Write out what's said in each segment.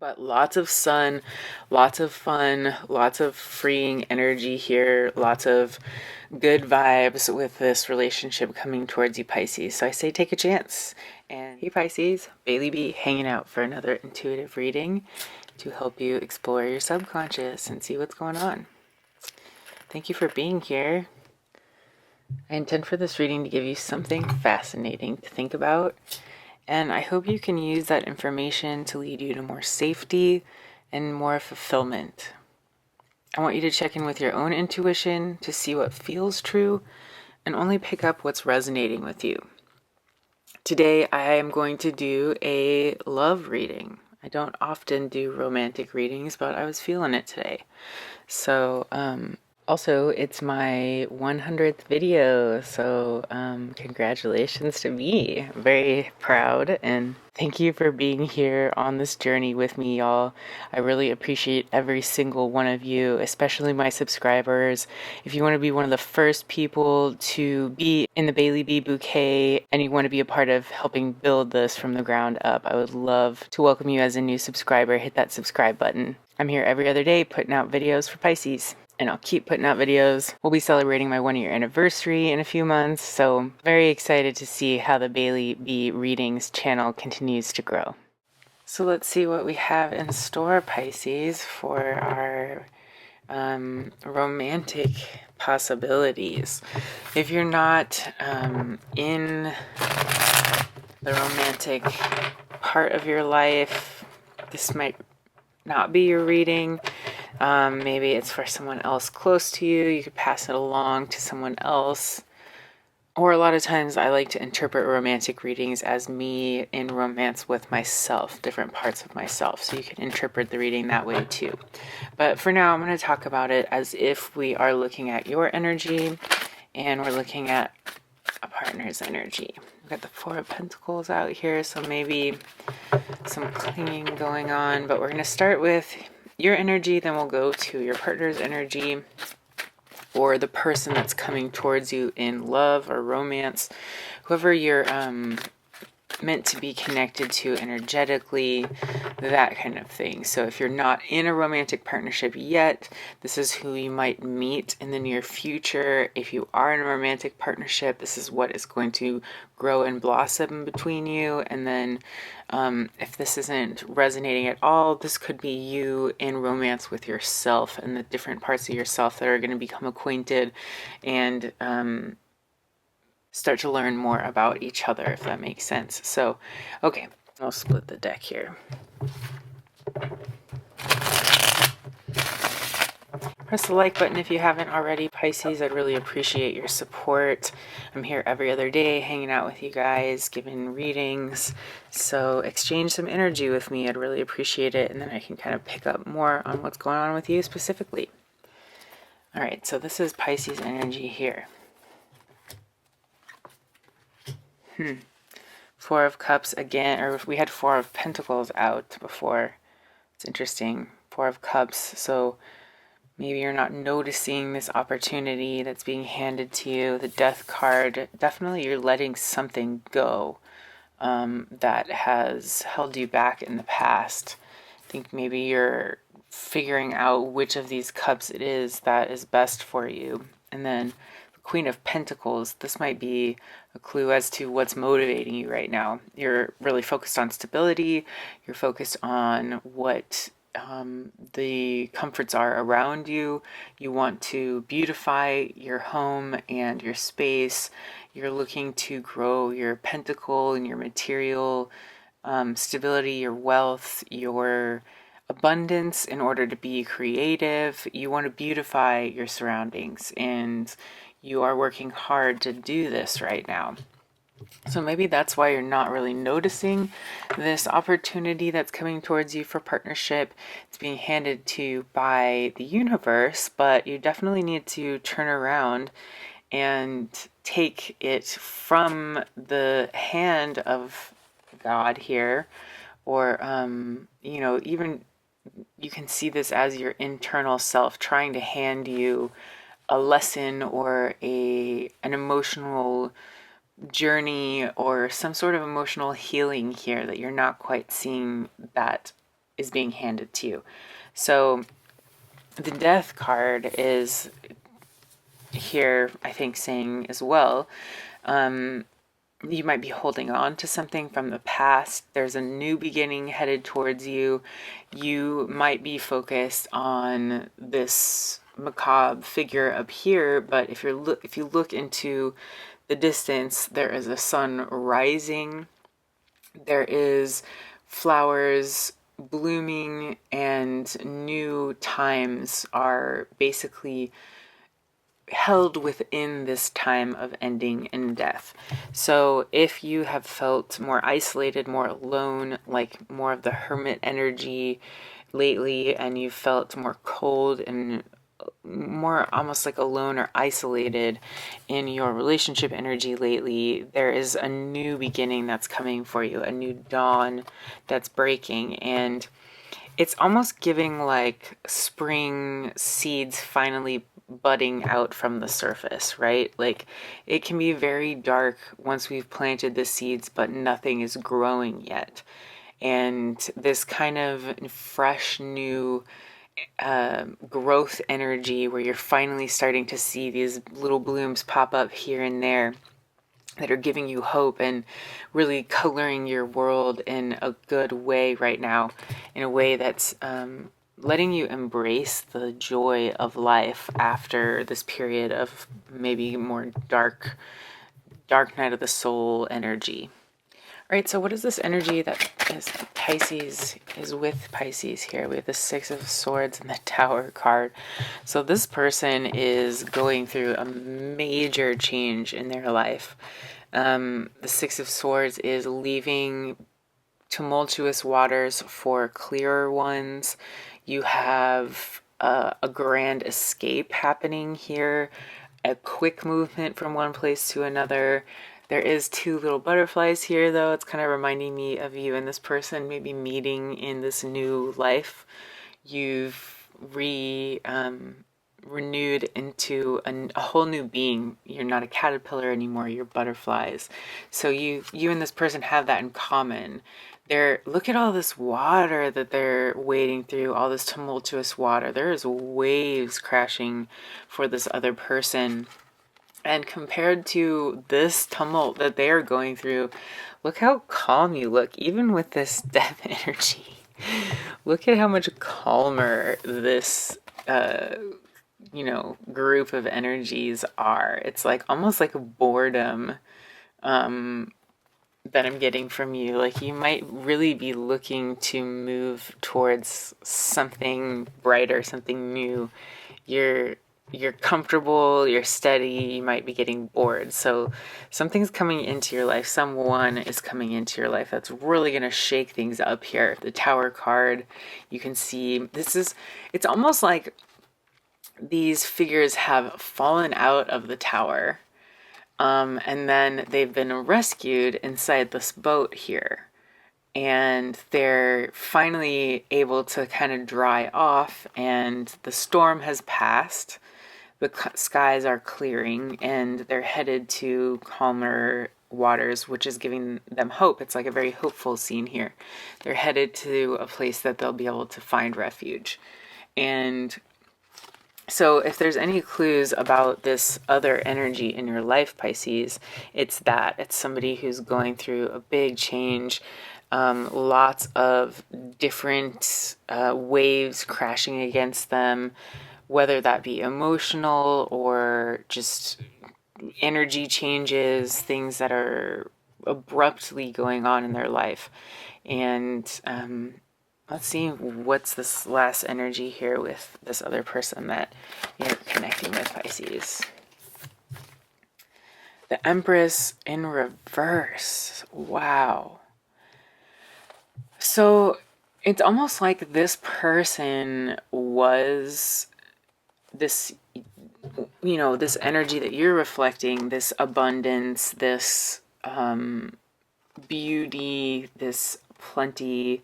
But lots of sun, lots of fun, lots of freeing energy here, lots of good vibes with this relationship coming towards you, Pisces. So I say take a chance. And hey, Pisces, Bailey B hanging out for another intuitive reading to help you explore your subconscious and see what's going on. Thank you for being here. I intend for this reading to give you something fascinating to think about, and I hope you can use that information to lead you to more safety and more fulfillment. I want you to check in with your own intuition to see what feels true and only pick up what's resonating with you. Today, I am going to do a love reading. I don't often do romantic readings, but I was feeling it today. So, also, it's my 100th video, so congratulations to me. I'm very proud, and thank you for being here on this journey with me, y'all. I really appreciate every single one of you, especially my subscribers. If you want to be one of the first people to be in the Bailey B bouquet and you want to be a part of helping build this from the ground up, I would love to welcome you as a new subscriber. Hit that subscribe button. I'm here every other day putting out videos for Pisces, and I'll keep putting out videos. We'll be celebrating my 1-year anniversary in a few months, so very excited to see how the Bailey B Readings channel continues to grow. So let's see what we have in store, Pisces, for our romantic possibilities. If you're not in the romantic part of your life, this might not be your reading. Maybe it's for someone else close to you. You could pass it along to someone else. Or a lot of times I like to interpret romantic readings as me in romance with myself, different parts of myself. So you can interpret the reading that way too. But for now, I'm going to talk about it as if we are looking at your energy and we're looking at a partner's energy. We've got the Four of Pentacles out here, so maybe some clinging going on, but we're going to start with your energy, then we'll go to your partner's energy or the person that's coming towards you in love or romance, whoever you're meant to be connected to energetically, that kind of thing. So if you're not in a romantic partnership yet, this is who you might meet in the near future. If you are in a romantic partnership, this is what is going to grow and blossom between you. And then if this isn't resonating at all, this could be you in romance with yourself and the different parts of yourself that are going to become acquainted and start to learn more about each other, if that makes sense. So, okay, I'll split the deck here. Press the like button if you haven't already, Pisces. I'd really appreciate your support. I'm here every other day hanging out with you guys, giving readings. So exchange some energy with me. I'd really appreciate it. And then I can kind of pick up more on what's going on with you specifically. All right, so this is Pisces energy here. Four of Cups again, or we had Four of Pentacles out before. It's interesting. Four of Cups. So maybe you're not noticing this opportunity that's being handed to you. The Death card, definitely you're letting something go that has held you back in the past. I think maybe you're figuring out which of these cups it is that is best for you. And then the Queen of Pentacles, this might be a clue as to what's motivating you right now. You're really focused on stability. You're focused on what the comforts are around you. You want to beautify your home and your space. You're looking to grow your pentacle and your material stability, your wealth, your abundance in order to be creative. You want to beautify your surroundings, and you are working hard to do this right now. So maybe that's why you're not really noticing this opportunity that's coming towards you for partnership. It's being handed to you by the universe, but you definitely need to turn around and take it from the hand of God here, or, even you can see this as your internal self trying to hand you a lesson or an emotional journey or some sort of emotional healing here that you're not quite seeing that is being handed to you. So the Death card is here, I think, saying as well, you might be holding on to something from the past. There's a new beginning headed towards you. You might be focused on this macabre figure up here, but if you look into the distance, there is a sun rising. There is flowers blooming, and new times are basically held within this time of ending and death. So if you have felt more isolated, more alone, like more of the hermit energy lately, and you felt more cold and more almost like alone or isolated in your relationship energy lately, there is a new beginning that's coming for you, a new dawn that's breaking. And it's almost giving like spring seeds finally budding out from the surface, right? Like it can be very dark once we've planted the seeds, but nothing is growing yet. And this kind of fresh new growth energy where you're finally starting to see these little blooms pop up here and there that are giving you hope and really coloring your world in a good way right now, in a way that's letting you embrace the joy of life after this period of maybe more dark night of the soul energy. All right, so what is this energy that is Pisces is with Pisces here? We have the Six of Swords and the Tower card. So this person is going through a major change in their life. The Six of Swords is leaving tumultuous waters for clearer ones. You have a grand escape happening here, a quick movement from one place to another. There is two little butterflies here, though. It's kind of reminding me of you and this person maybe meeting in this new life. You've renewed into a whole new being. You're not a caterpillar anymore, you're butterflies. So you and this person have that in common. Look at all this water that they're wading through, all this tumultuous water. There's waves crashing for this other person. And compared to this tumult that they are going through, look how calm you look, even with this death energy. Look at how much calmer this, group of energies are. It's like almost like a boredom that I'm getting from you. Like you might really be looking to move towards something brighter, something new. You're comfortable, you're steady, you might be getting bored. So something's coming into your life, someone is coming into your life that's really going to shake things up here. The Tower card, you can see it's almost like these figures have fallen out of the tower, and then they've been rescued inside this boat here. And they're finally able to kind of dry off, and the storm has passed. The skies are clearing, and they're headed to calmer waters, which is giving them hope. It's like a very hopeful scene here. They're headed to a place that they'll be able to find refuge. And so if there's any clues about this other energy in your life, Pisces, it's that. It's somebody who's going through a big change, lots of different waves crashing against them, whether that be emotional or just energy changes, things that are abruptly going on in their life. And let's see what's this last energy here with this other person that you're connecting with, Pisces. The Empress in reverse. Wow. So it's almost like this person was this, this energy that you're reflecting, this abundance, this beauty, this plenty,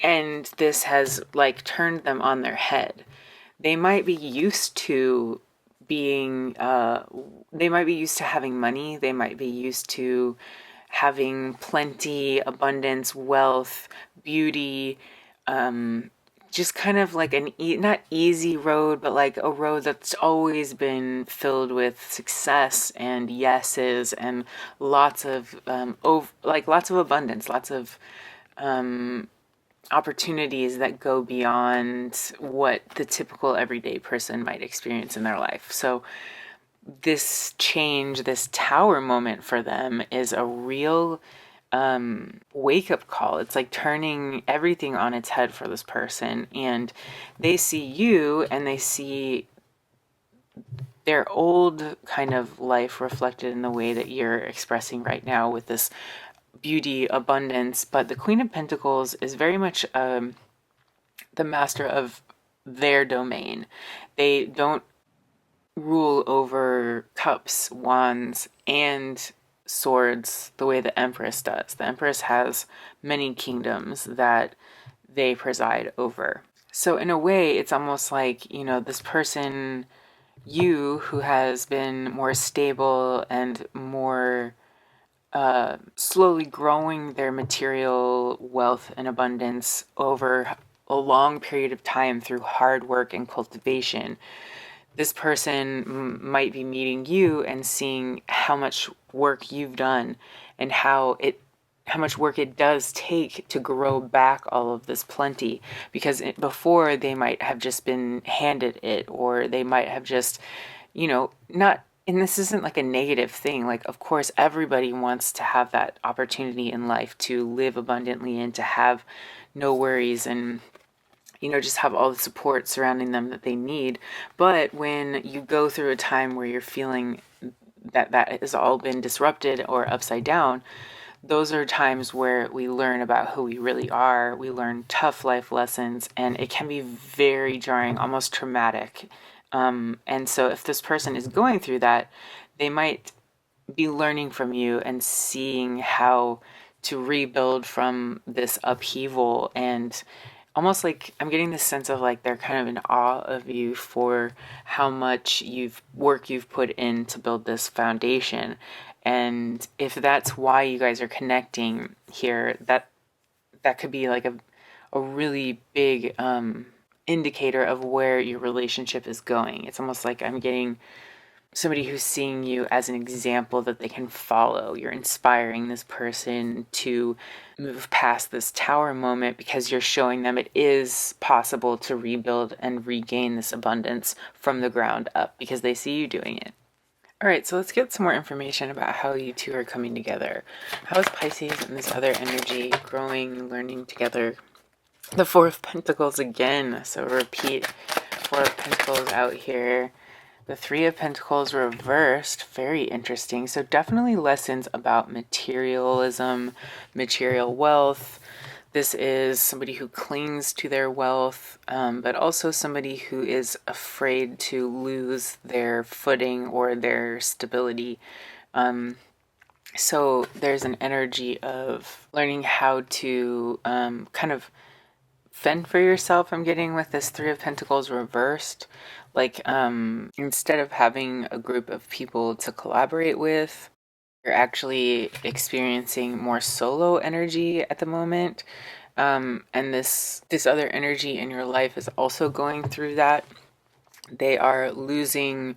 and this has like turned them on their head. They might be used to being, they might be used to having money. They might be used to having plenty, abundance, wealth, beauty, just kind of like not easy road, but like a road that's always been filled with success and yeses and lots of lots of abundance, lots of opportunities that go beyond what the typical everyday person might experience in their life. So this change, this tower moment for them is a real wake up call. It's like turning everything on its head for this person. And they see you and they see their old kind of life reflected in the way that you're expressing right now with this beauty, abundance. But the Queen of Pentacles is very much the master of their domain. They don't rule over cups, wands, and swords the way the Empress does. The Empress has many kingdoms that they preside over. So in a way, it's almost like, this person, you, who has been more stable and more slowly growing their material wealth and abundance over a long period of time through hard work and cultivation. This person might be meeting you and seeing how much work you've done and how much work it does take to grow back all of this plenty, because before they might have just been handed it, or they might have just, not, and this isn't like a negative thing. Like, of course, everybody wants to have that opportunity in life to live abundantly and to have no worries and just have all the support surrounding them that they need. But when you go through a time where you're feeling that has all been disrupted or upside down, those are times where we learn about who we really are. We learn tough life lessons, and it can be very jarring, almost traumatic. And so if this person is going through that, they might be learning from you and seeing how to rebuild from this upheaval, and almost like I'm getting this sense of like they're kind of in awe of you for how much work you've put in to build this foundation. And if that's why you guys are connecting here, that could be like a really big indicator of where your relationship is going. It's almost like I'm getting somebody who's seeing you as an example that they can follow. You're inspiring this person to move past this tower moment because you're showing them it is possible to rebuild and regain this abundance from the ground up because they see you doing it. All right, so let's get some more information about how you two are coming together. How is Pisces and this other energy growing, learning together? The Four of Pentacles again, so repeat Four of Pentacles out here. The Three of Pentacles reversed, very interesting. So definitely lessons about materialism, material wealth. This is somebody who clings to their wealth, but also somebody who is afraid to lose their footing or their stability. So there's an energy of learning how to kind of fend for yourself. I'm getting with this Three of Pentacles reversed. Like, instead of having a group of people to collaborate with, you're actually experiencing more solo energy at the moment. And this other energy in your life is also going through that. They are losing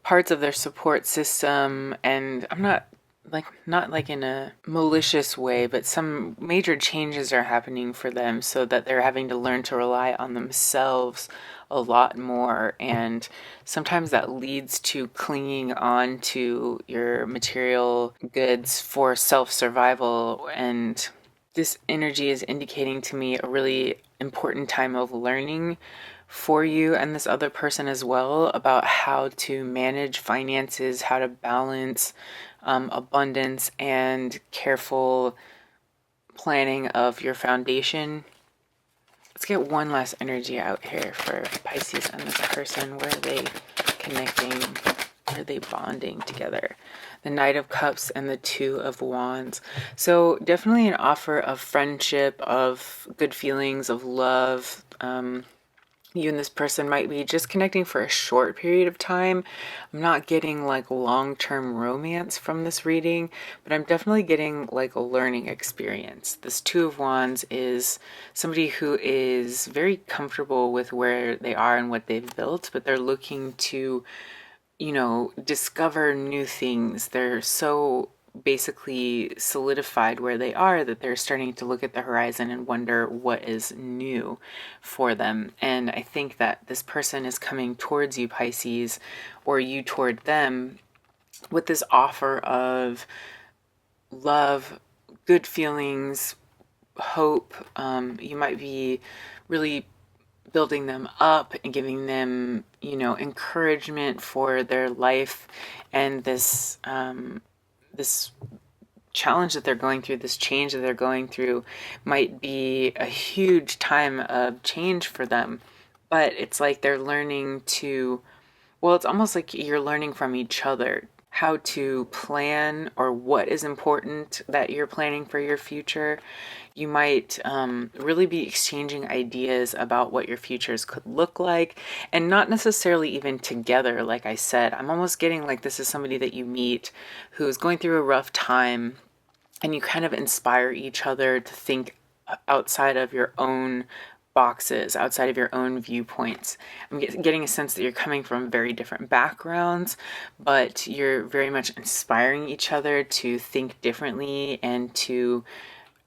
parts of their support system, and I'm not like in a malicious way, but some major changes are happening for them so that they're having to learn to rely on themselves a lot more. And sometimes that leads to clinging on to your material goods for self-survival. And this energy is indicating to me a really important time of learning for you and this other person as well about how to manage finances, how to balance abundance and careful planning of your foundation. Let's get one last energy out here for Pisces and this person. Where are they connecting? Where are they bonding together? The Knight of Cups and the Two of Wands. So definitely an offer of friendship, of good feelings, of love. you and this person might be just connecting for a short period of time. I'm not getting like long-term romance from this reading, but I'm definitely getting like a learning experience. This Two of Wands is somebody who is very comfortable with where they are and what they've built, but they're looking to, discover new things. They're so basically solidified where they are that they're starting to look at the horizon and wonder what is new for them. And I think that this person is coming towards you, Pisces, or you toward them with this offer of love, good feelings, hope. You might be really building them up and giving them, encouragement for their life and this challenge that they're going through, this change that they're going through might be a huge time of change for them. But it's like they're learning to, well, it's almost like you're learning from each other how to plan or what is important that you're planning for your future. You might really be exchanging ideas about what your futures could look like, and not necessarily even together. Like I said, I'm almost getting like this is somebody that you meet who's going through a rough time, and you kind of inspire each other to think outside of your own boxes, outside of your own viewpoints. I'm getting a sense that you're coming from very different backgrounds, but you're very much inspiring each other to think differently and to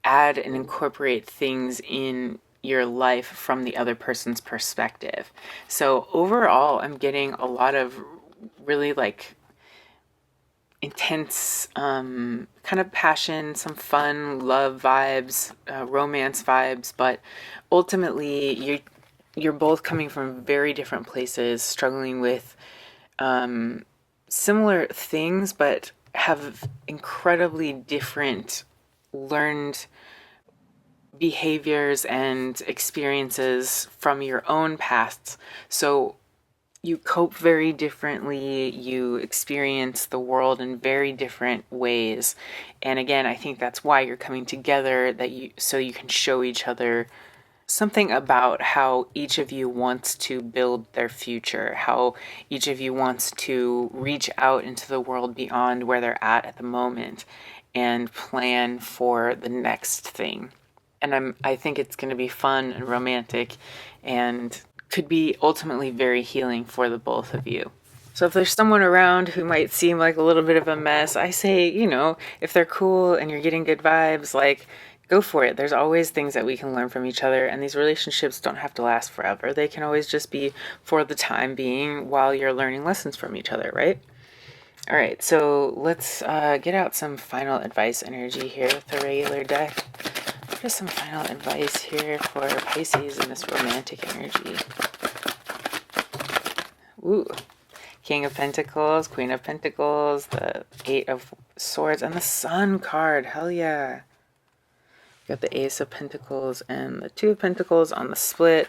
add and incorporate things in your life from the other person's perspective. So overall, I'm getting a lot of really like intense kind of passion, some fun, love vibes, romance vibes, but ultimately you're both coming from very different places, struggling with similar things, but have incredibly different learned behaviors and experiences from your own pasts. So you cope very differently, you experience the world in very different ways. And again, I think that's why you're coming together, that you can show each other something about how each of you wants to build their future, how each of you wants to reach out into the world beyond where they're at the moment and plan for the next thing. And I think it's going to be fun and romantic and could be ultimately very healing for the both of you. So if there's someone around who might seem like a little bit of a mess, I say, if they're cool and you're getting good vibes, like go for it. There's always things that we can learn from each other, and these relationships don't have to last forever. They can always just be for the time being while you're learning lessons from each other, right? All right, so let's get out some final advice energy here with the regular deck. What is some final advice here for Pisces in this romantic energy? Ooh, King of Pentacles, Queen of Pentacles, the Eight of Swords, and the Sun card. Hell yeah. Got the Ace of Pentacles and the Two of Pentacles on the split.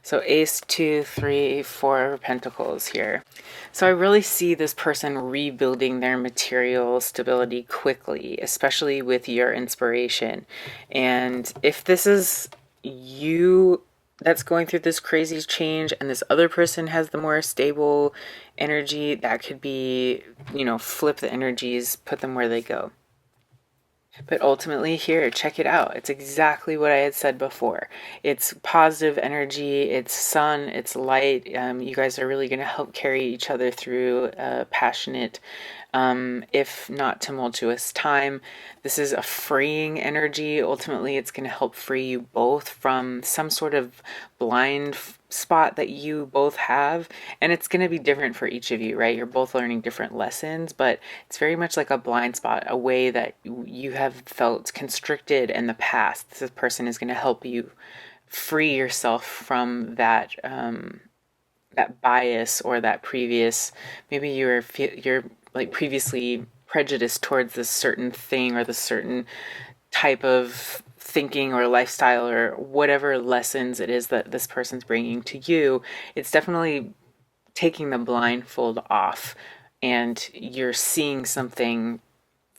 So Ace, 2, 3, 4 Pentacles here. So I really see this person rebuilding their material stability quickly, especially with your inspiration. And if this is you that's going through this crazy change and this other person has the more stable energy, that could be, flip the energies, put them where they go. But ultimately here, check it out. It's exactly what I had said before. It's positive energy, it's sun, it's light. You guys are really going to help carry each other through a passionate, if not tumultuous time. This is a freeing energy. Ultimately, it's going to help free you both from some sort of blind spot that you both have, and it's going to be different for each of you, right? You're both learning different lessons, but it's very much like a blind spot, a way that you have felt constricted in the past. This person is going to help you free yourself from that that bias or that previous, maybe you're like previously prejudiced towards this certain thing or this certain type of thinking or lifestyle or whatever lessons it is that this person's bringing to you. It's definitely taking the blindfold off and you're seeing something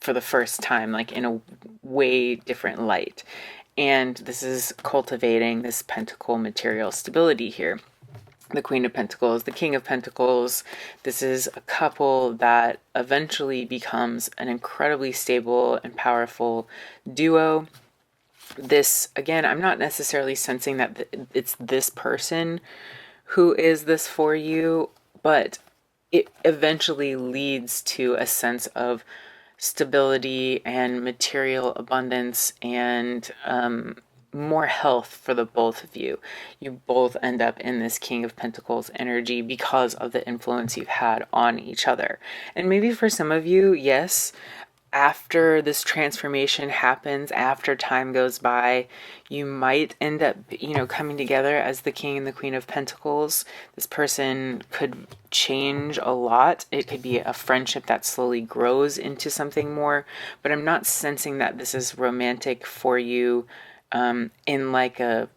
for the first time, like in a way different light. And this is cultivating this pentacle material stability here. the Queen of Pentacles, the King of Pentacles. This is a couple that eventually becomes an incredibly stable and powerful duo. This, again, I'm not necessarily sensing that it's this person who is this for you, but it eventually leads to a sense of stability and material abundance and more health for the both of you. You both end up in this King of Pentacles energy because of the influence you've had on each other. And maybe for some of you, yes, after this transformation happens, after time goes by, you might end up, coming together as the King and the Queen of Pentacles. This person could change a lot. It could be a friendship that slowly grows into something more, but I'm not sensing that this is romantic for you in like an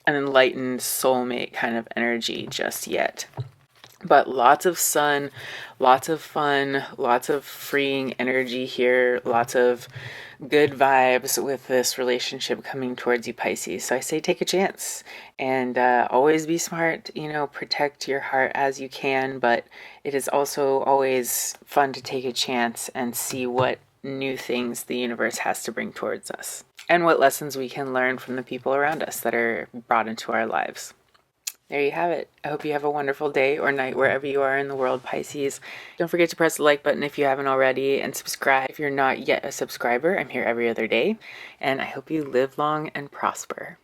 enlightened soulmate kind of energy just yet. But lots of sun, lots of fun, lots of freeing energy here, lots of good vibes with this relationship coming towards you, Pisces. So I say take a chance and always be smart, protect your heart as you can. But it is also always fun to take a chance and see what new things the universe has to bring towards us and what lessons we can learn from the people around us that are brought into our lives. There you have it. I hope you have a wonderful day or night wherever you are in the world, Pisces. Don't forget to press the like button if you haven't already and subscribe if you're not yet a subscriber. I'm here every other day, and I hope you live long and prosper.